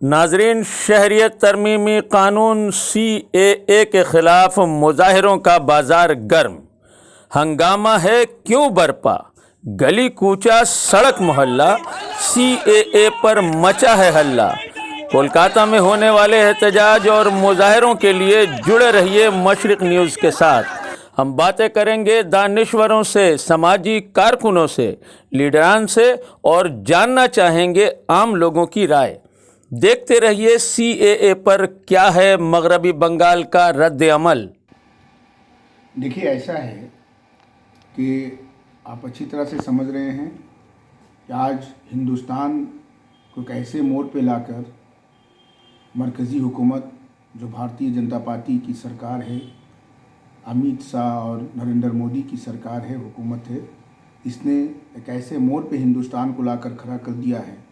नाजरीन, शहरियत तरमीमी कानून CAA के ख़िलाफ़ मुजाहिरों का बाजार गर्म। हंगामा है क्यों बरपा, गली कूचा सड़क मोहल्ला, CAA पर मचा है हल्ला। कोलकाता में होने वाले एहतजाज और मुजाहिरों के लिए जुड़े रहिए मशरिक़ न्यूज़ के साथ। हम बातें करेंगे दानिश्वरों से, समाजी कारकुनों से, लीडरान से और जानना चाहेंगे आम लोगों की राय। देखते रहिए CAA पर क्या है मगरबी बंगाल का रद्द अमल। देखिए, ऐसा है कि आप अच्छी तरह से समझ रहे हैं कि आज हिंदुस्तान को कैसे मोड़ पे लाकर मरकज़ी हुकूमत, जो भारतीय जनता पार्टी की सरकार है, अमित शाह और नरेंद्र मोदी की सरकार है, हुकूमत है, इसने एक ऐसे मोड़ पे हिंदुस्तान को लाकर खड़ा कर दिया है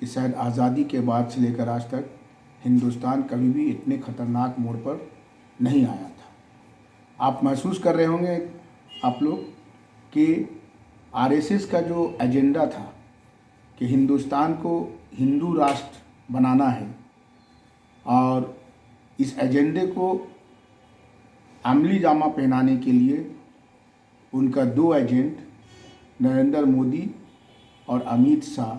कि शायद आज़ादी के बाद से लेकर आज तक हिंदुस्तान कभी भी इतने ख़तरनाक मोड़ पर नहीं आया था। आप महसूस कर रहे होंगे आप लोग कि RSS का जो एजेंडा था कि हिंदुस्तान को हिंदू राष्ट्र बनाना है, और इस एजेंडे को अमली जामा पहनाने के लिए उनका दो एजेंट नरेंद्र मोदी और अमित शाह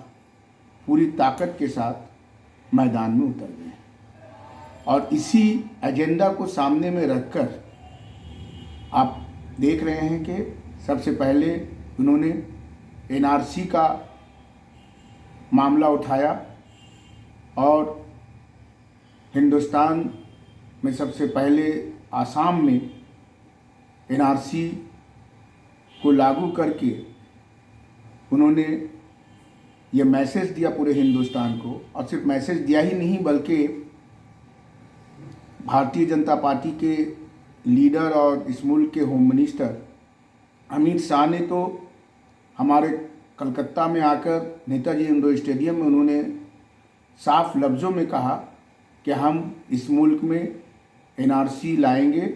पूरी ताकत के साथ मैदान में उतर गए। और इसी एजेंडा को सामने में रखकर आप देख रहे हैं कि सबसे पहले उन्होंने NRC का मामला उठाया और हिंदुस्तान में सबसे पहले आसाम में NRC को लागू करके उन्होंने ये मैसेज दिया पूरे हिंदुस्तान को। और सिर्फ मैसेज दिया ही नहीं, बल्कि भारतीय जनता पार्टी के लीडर और इस मुल्क के होम मिनिस्टर अमित शाह ने तो हमारे कलकत्ता में आकर नेताजी इंडोर स्टेडियम में उन्होंने साफ लफ्ज़ों में कहा कि हम इस मुल्क में NRC लाएंगे,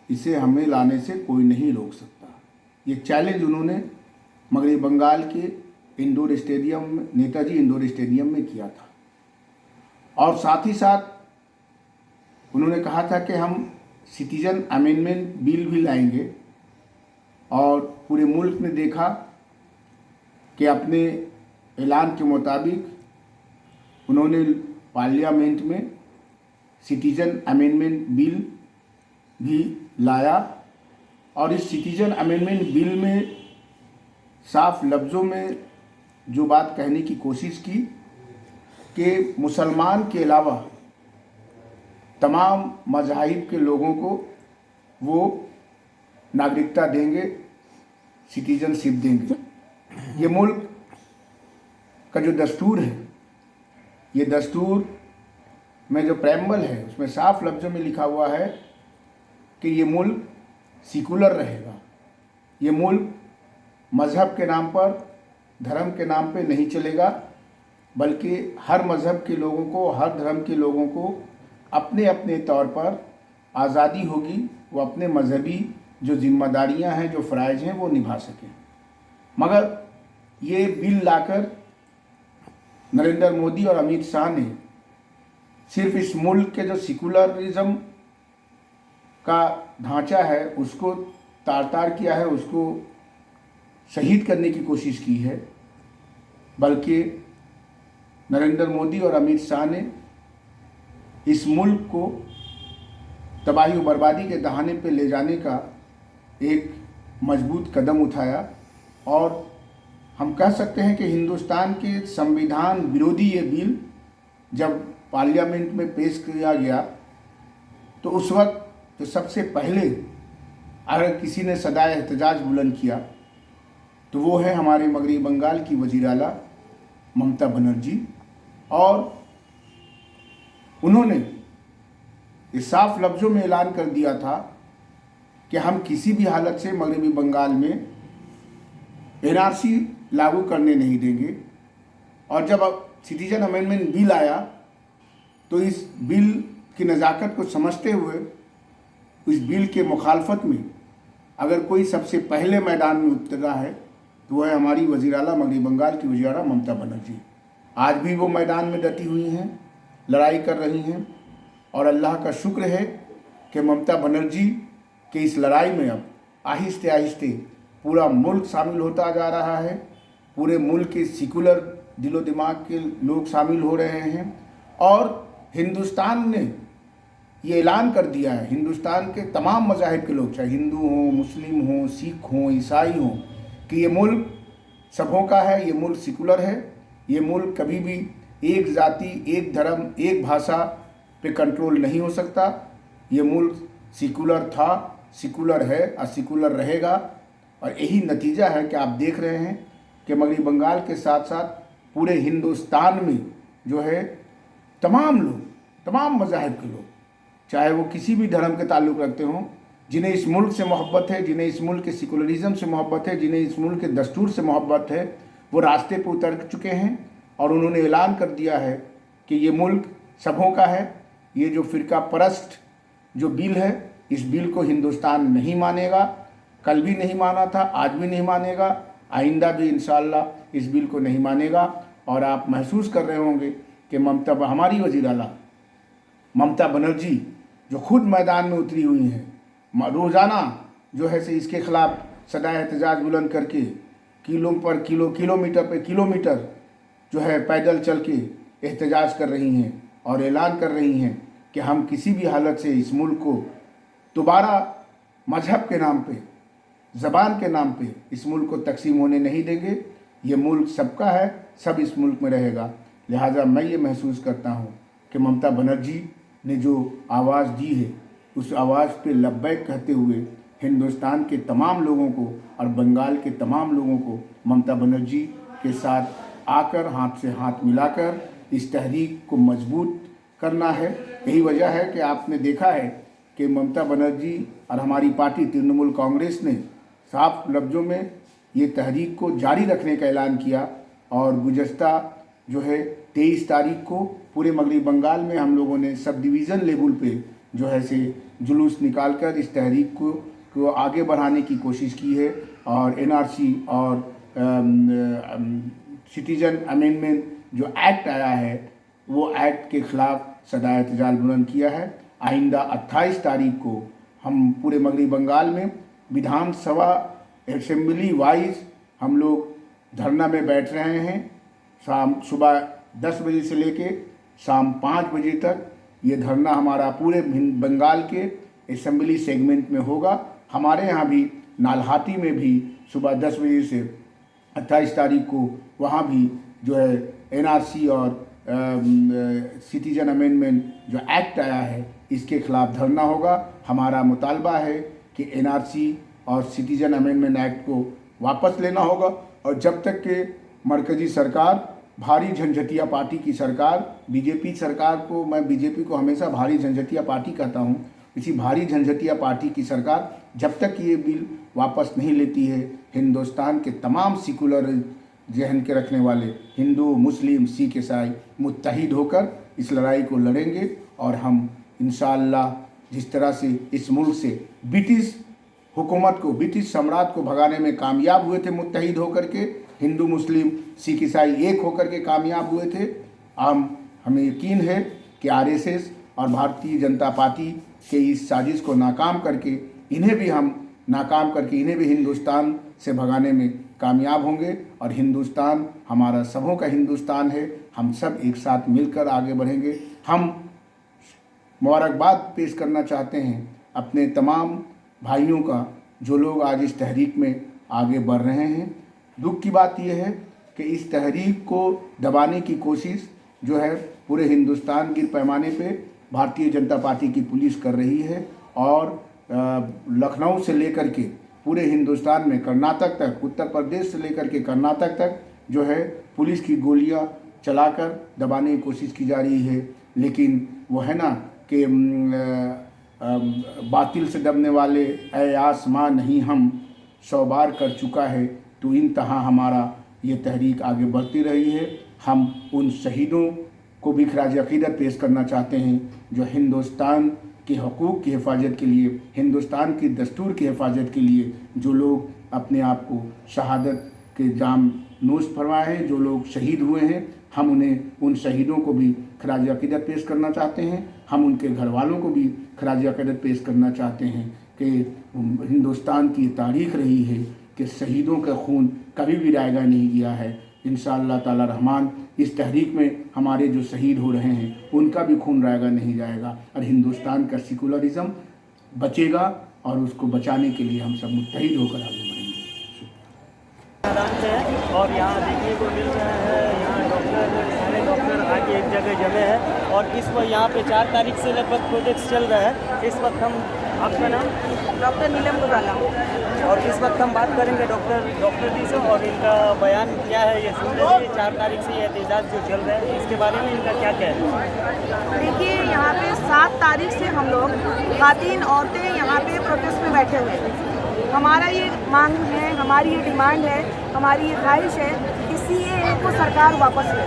इसे हमें लाने से कोई नहीं रोक सकता। ये चैलेंज उन्होंने मगरबी बंगाल के indoor stadium, Netaji indoor stadium में किया था। और साथ ही साथ उन्होंने कहा था कि हम सिटीजन अमेंडमेंट बिल भी लाएंगे। और पूरे मुल्क ने देखा कि अपने ऐलान के मुताबिक उन्होंने पार्लियामेंट में सिटीजन अमेंडमेंट बिल भी लाया। और इस सिटीजन अमेंडमेंट बिल में साफ लफ्ज़ों में जो बात कहने की कोशिश की कि मुसलमान के अलावा तमाम मज़ाहिब के लोगों को वो नागरिकता देंगे, सिटीजनशिप देंगे। ये मुल्क का जो दस्तूर है, ये दस्तूर में जो प्रेम्बल है, उसमें साफ लफ्ज़ों में लिखा हुआ है कि ये मुल्क सेकुलर रहेगा। ये मुल्क मज़हब के नाम पर, धर्म के नाम पे नहीं चलेगा, बल्कि हर मज़हब के लोगों को, हर धर्म के लोगों को अपने अपने तौर पर आज़ादी होगी, वो अपने मज़हबी जो जिम्मेदारियां हैं, जो फ़राइज़ हैं, वो निभा सकें। मगर ये बिल लाकर नरेंद्र मोदी और अमित शाह ने सिर्फ इस मुल्क के जो सेकुलरिज्म का ढांचा है उसको तार-तार किया है, उसको शहीद करने की कोशिश की है, बल्कि नरेंद्र मोदी और अमित शाह ने इस मुल्क को तबाही और बर्बादी के दहाने पे ले जाने का एक मजबूत कदम उठाया। और हम कह सकते हैं कि हिंदुस्तान के संविधान विरोधी ये बिल जब पार्लियामेंट में पेश किया गया तो उस वक्त तो सबसे पहले अगर किसी ने सदाए एहतजाज बुलंद किया तो वो है हमारे मगरबी बंगाल की वज़ीर आला ममता बनर्जी। और उन्होंने इस साफ लफ्ज़ों में ऐलान कर दिया था कि हम किसी भी हालत से मगरबी बंगाल में NRC लागू करने नहीं देंगे। और जब अब सिटीजन अमेंडमेंट बिल आया तो इस बिल की नज़ाकत को समझते हुए इस बिल के मुखालफत में अगर कोई सबसे पहले मैदान में उतरा है तो वह है हमारी वज़ीर आला, मगरबी बंगाल की वज़ीर आला ममता बनर्जी। आज भी वो मैदान में डटी हुई हैं लड़ाई कर रही हैं और अल्लाह का शुक्र है कि ममता बनर्जी के इस लड़ाई में अब आहिस्ते आहिस्ते पूरा मुल्क शामिल होता जा रहा है। पूरे मुल्क के सेकुलर दिलो दिमाग के लोग शामिल हो रहे हैं और हिंदुस्तान ने ये ऐलान कर दिया है, हिंदुस्तान के तमाम मज़ाहिब के लोग, चाहे हिंदू हों, मुस्लिम हों, सिख हों, ईसाई हों, कि ये मुल्क सबों का है, ये मुल्क सेकुलर है। ये मुल्क कभी भी एक जाति, एक धर्म, एक भाषा पे कंट्रोल नहीं हो सकता। ये मुल्क सेकुलर था, सेकुलर है और सेकुलर रहेगा। और यही नतीजा है कि आप देख रहे हैं कि मगरबी बंगाल के साथ साथ पूरे हिंदुस्तान में जो है तमाम लोग, तमाम मज़ाहिब के लोग, चाहे वो किसी भी धर्म के ताल्लुक़ रखते हों, जिन्हें इस मुल्क से मोहब्बत है, जिन्हें इस मुल्क के सेकुलरिज़म से मोहब्बत है, जिन्हें इस मुल्क के दस्तूर से मोहब्बत है, वो रास्ते पर उतर चुके हैं और उन्होंने ऐलान कर दिया है कि ये मुल्क सबों का है। ये जो फ़िरका परस्त जो बिल है, इस बिल को हिंदुस्तान नहीं मानेगा। कल भी नहीं माना था, आज भी नहीं मानेगा, आइंदा भी इंशाअल्लाह इस बिल को नहीं मानेगा। और आप महसूस कर रहे होंगे कि हमारी वज़ीर आला ममता बनर्जी जो खुद मैदान में उतरी हुई हैं, रोज़ाना जो है से इसके ख़िलाफ़ सदाए एहतजाज बुलंद करके किलोमीटर पे किलोमीटर जो है पैदल चल के एहतजाज कर रही हैं और ऐलान कर रही हैं कि हम किसी भी हालत से इस मुल्क को दोबारा मजहब के नाम पे, ज़बान के नाम पे इस मुल्क को तकसीम होने नहीं देंगे। ये मुल्क सबका है, सब इस मुल्क में रहेगा। लिहाजा मैं ये महसूस करता हूँ कि ममता बनर्जी ने जो आवाज़ दी है, उस आवाज़ पे लब्बैक कहते हुए हिंदुस्तान के तमाम लोगों को और बंगाल के तमाम लोगों को ममता बनर्जी के साथ आकर हाथ से हाथ मिलाकर इस तहरीक को मजबूत करना है। यही वजह है कि आपने देखा है कि ममता बनर्जी और हमारी पार्टी तृणमूल कांग्रेस ने साफ लफ्ज़ों में ये तहरीक को जारी रखने का ऐलान किया और गुज़श्ता जो है 23 तारीख को पूरे मगरबी बंगाल में हम लोगों ने सब डिवीज़न लेवल पे जो है से जुलूस निकालकर इस तहरीक को आगे बढ़ाने की कोशिश की है। और एनआरसी और सिटीज़न अमेंडमेंट जो एक्ट आया है, वो एक्ट के ख़िलाफ़ सदाए एहतजाज बुलंद किया है। आइंदा 28 तारीख को हम पूरे मगरबी बंगाल में विधानसभा असेंबली वाइज हम लोग धरना में बैठ रहे हैं। सुबह 10 बजे से लेके शाम 5 बजे तक ये धरना हमारा पूरे बंगाल के असेंबली सेगमेंट में होगा। हमारे यहाँ भी नालहाटी में भी सुबह 10 बजे से 28 तारीख को वहाँ भी जो है एनआरसी और सिटीजन अमेंडमेंट जो एक्ट आया है, इसके ख़िलाफ़ धरना होगा। हमारा मुतालबा है कि एनआरसी और सिटीजन अमेंडमेंट एक्ट को वापस लेना होगा और जब तक के मरकज़ी सरकार, भारी झंझटिया पार्टी की सरकार, बीजेपी सरकार को, मैं बीजेपी को हमेशा भारी झंझटिया पार्टी कहता हूँ, इसी भारी झंझटिया पार्टी की सरकार जब तक ये बिल वापस नहीं लेती है, हिंदुस्तान के तमाम सेकुलर जहन के रखने वाले हिंदू, मुस्लिम, सिख, ईसाई मुत्तहिद होकर इस लड़ाई को लड़ेंगे। और हम इंशाअल्लाह जिस तरह से इस मुल्क से ब्रिटिश हुकूमत को, ब्रिटिश सम्राट को भगाने में कामयाब हुए थे मुत्तहिद होकर के, हिंदू, मुस्लिम, सिख, ईसाई एक होकर के कामयाब हुए थे, हमें यकीन है कि आरएसएस और भारतीय जनता पार्टी के इस साजिश को नाकाम करके इन्हें भी हिंदुस्तान से भगाने में कामयाब होंगे। और हिंदुस्तान हमारा सबों का हिंदुस्तान है, हम सब एक साथ मिलकर आगे बढ़ेंगे। हम मुबारकबाद पेश करना चाहते हैं अपने तमाम भाइयों का जो लोग आज इस तहरीक में आगे बढ़ रहे हैं। दुख की बात यह है कि इस तहरीक को दबाने की कोशिश जो है पूरे हिंदुस्तान के पैमाने पे भारतीय जनता पार्टी की पुलिस कर रही है और लखनऊ से लेकर के पूरे हिंदुस्तान में कर्नाटक तक, उत्तर प्रदेश से लेकर के कर्नाटक तक जो है पुलिस की गोलियां चलाकर दबाने की कोशिश की जा रही है। लेकिन वो है ना कि बातिल से दबने वाले ऐ आसमां नहीं हम 100 बार कर चुका है, तो इंतहा हमारा ये तहरीक आगे बढ़ती रही है। हम उन शहीदों को भी खराज अक़ीदत पेश करना चाहते हैं जो हिंदुस्तान के हकूक़ की हिफाजत के लिए, हिंदुस्तान की दस्तूर की हिफाजत के लिए जो लोग अपने आप को शहादत के जाम नोश फरमाए हैं, जो लोग शहीद हुए हैं, हम उन्हें, उन शहीदों को भी खराज अक़ीदत पेश करना चाहते हैं। हम उनके घर वालों को भी खराज अक़ीदत पेश करना चाहते हैं कि हिंदुस्तान की तारीख़ रही है कि शहीदों का खून कभी भी रायगा नहीं गया है। इंशाअल्लाह ताला रहमान इस तहरीक में हमारे जो शहीद हो रहे हैं उनका भी खून रायगा नहीं जाएगा और हिंदुस्तान का सेकुलरिज़म बचेगा और उसको बचाने के लिए हम सब मुत्तहिद होकर आगे बढ़ेंगे। और यहाँ देखने को मिल रहा है, यहाँ सारे डॉक्टर आगे एक जगह जमे हैं और इस वक्त यहाँ पे 4 तारीख से लगभग प्रोजेक्ट्स चल रहा है। इस वक्त हम, आपका नाम? डॉक्टर नीलम गुजाला। और इस वक्त हम बात करेंगे डॉक्टर जी से और इनका बयान क्या है ये सुन लीजिए। 4 तारीख से ये एहतजाज जो चल रहा है इसके बारे में इनका क्या कहना है? देखिए, यहाँ पे 7 तारीख से हम लोग खातीन औरतें यहाँ पे प्रोटेस्ट में बैठे हुए हैं। हमारा ये मांग है, हमारी ये डिमांड है, हमारी ये ख्वाहिश है कि CAA को सरकार वापस ले।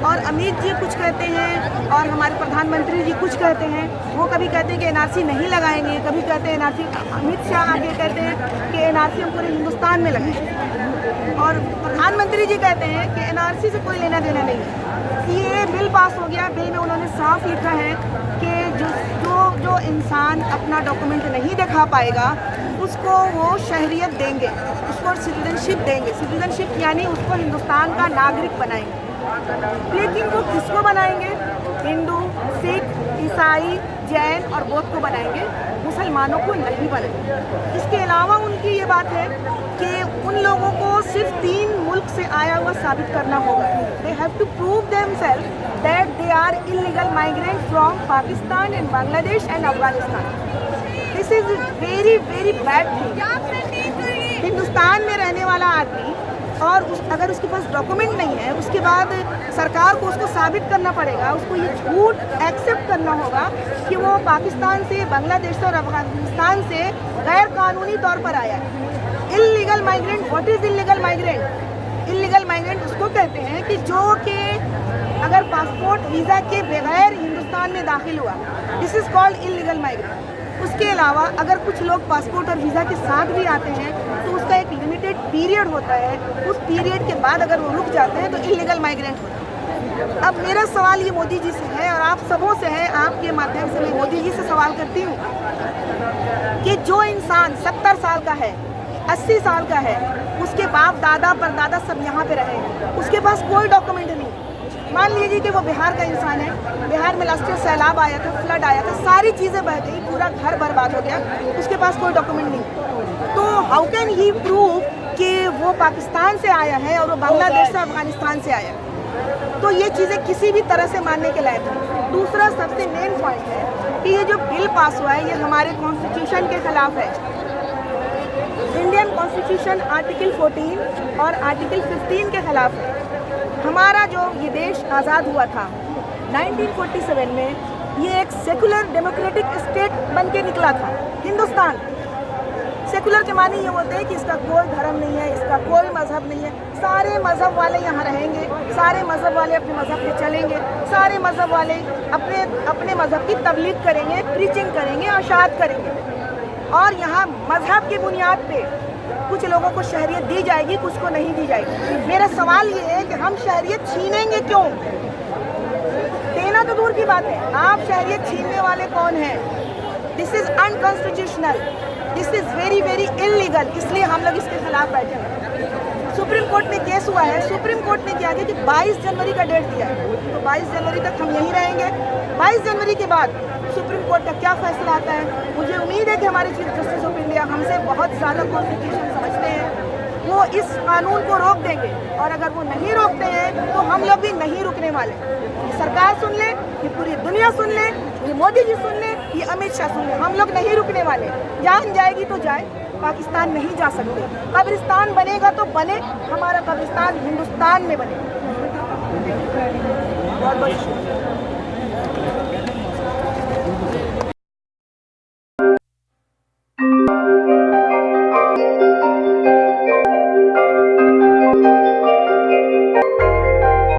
और अमित जी कुछ कहते हैं और हमारे प्रधानमंत्री जी कुछ कहते हैं। वो कभी कहते हैं कि NRC नहीं लगाएंगे, कभी कहते हैं NRC, अमित शाह आगे कहते हैं कि NRC हम पूरे हिंदुस्तान में लगाएंगे और प्रधानमंत्री जी कहते हैं कि NRC से कोई लेना देना नहीं है। CAA बिल पास हो गया, बिल में उन्होंने साफ लिखा है कि जो इंसान अपना डॉक्यूमेंट नहीं दिखा पाएगा उसको वो शहरियत देंगे, उसको सिटीजनशिप देंगे। सिटीजनशिप यानी उसको हिंदुस्तान का नागरिक बनाएंगे। लेकिन वो किसको बनाएंगे? हिंदू, सिख, ईसाई, जैन और बौद्ध को बनाएंगे, मुसलमानों को नहीं बनाएंगे। इसके अलावा उनकी ये बात है कि उन लोगों को सिर्फ 3 मुल्क से आया हुआ साबित करना होगा। They have to prove themselves that they are illegal migrant from Pakistan and Bangladesh and Afghanistan. This is very very bad thing. Hindustan में रहने वाला आदमी और अगर उसके पास डॉक्यूमेंट नहीं है, उसके बाद सरकार को उसको साबित करना पड़ेगा, उसको ये झूठ एक्सेप्ट करना होगा कि वो पाकिस्तान से, बांग्लादेश से और अफगानिस्तान से गैर कानूनी तौर पर आया है। Illegal migrant, what is illegal migrant? Illegal migrant उसको कहते हैं कि जो कि अगर पासपोर्ट वीज़ा के बगैर हिंदुस्तान में दाखिल हुआ, this is called illegal migrant. उसके अलावा अगर कुछ लोग पासपोर्ट और वीज़ा के साथ भी आते हैं तो उसका एक लिमिटेड पीरियड होता है, उस पीरियड के बाद अगर वो रुक जाते हैं तो इल्लीगल माइग्रेंट होता है। अब मेरा सवाल ये मोदी जी से है और आप सबों से है, आपके माध्यम से मैं मोदी जी से सवाल करती हूँ कि जो इंसान 70 साल का है, 80 साल का है, उसके बाप दादा परदादा सब यहाँ पे रहे हैं, उसके पास कोई डॉक्यूमेंट नहीं। मान लीजिए कि वो बिहार का इंसान है, बिहार में लास्ट ईयर सैलाब आया था, फ्लड आया था, सारी चीज़ें बह गई, पूरा घर बर्बाद हो गया, उसके पास कोई डॉक्यूमेंट नहीं। तो हाउ कैन ही प्रूव कि वो पाकिस्तान से आया है और वो बांग्लादेश से, अफगानिस्तान से आया है? तो ये चीज़ें किसी भी तरह से मानने के लायक है। दूसरा सबसे मेन पॉइंट है कि ये जो बिल पास हुआ है ये हमारे कॉन्स्टिट्यूशन के खिलाफ है। इंडियन कॉन्स्टिट्यूशन आर्टिकल 14 और आर्टिकल 15 के खिलाफ है। हमारा जो ये देश आज़ाद हुआ था 1947 में, ये एक सेकुलर डेमोक्रेटिक स्टेट बन के निकला था। हिंदुस्तान सेकुलर के मानी ये होते हैं कि इसका कोई धर्म नहीं है, इसका कोई मज़हब नहीं है, सारे मज़हब वाले यहाँ रहेंगे, सारे मज़हब वाले अपने मज़हब पे चलेंगे, सारे मज़हब वाले अपने मज़हब की तबलीग करेंगे, प्रीचिंग करेंगे, अशात करेंगे। और यहाँ मज़हब की बुनियाद पे कुछ लोगों को शहरियत दी जाएगी, कुछ को नहीं दी जाएगी। मेरा सवाल ये है कि हम शहरियत छीनेंगे क्यों? देना तो दूर की बात है, आप शहरियत छीनने वाले कौन हैं? This is unconstitutional, this is very very illegal. इसलिए हम लोग इसके खिलाफ बैठे हैं। सुप्रीम कोर्ट में केस हुआ है, सुप्रीम कोर्ट ने क्या किया कि 22 जनवरी का डेट दिया है, तो 22 जनवरी तक हम यहीं रहेंगे। 22 जनवरी के बाद सुप्रीम कोर्ट का क्या फैसला आता है? मुझे उम्मीद है कि हमारे चीफ जस्टिस ऑफ इंडिया हमसे बहुत ज़्यादा कॉन्स्टिट्यूशन समझते हैं, वो इस कानून को रोक देंगे। और अगर वो नहीं रोकते हैं तो हम लोग भी नहीं रुकने वाले। ये सरकार सुन ले, ये पूरी दुनिया सुन ले, ये मोदी जी सुन ले, ये अमित शाह सुन ले, हम लोग नहीं रुकने वाले। जान जाएगी तो जाए, पाकिस्तान नहीं जा सकते। कब्रिस्तान बनेगा तो बने, हमारा कब्रिस्तान हिंदुस्तान में बने। बहुत बहुत शुक्रिया।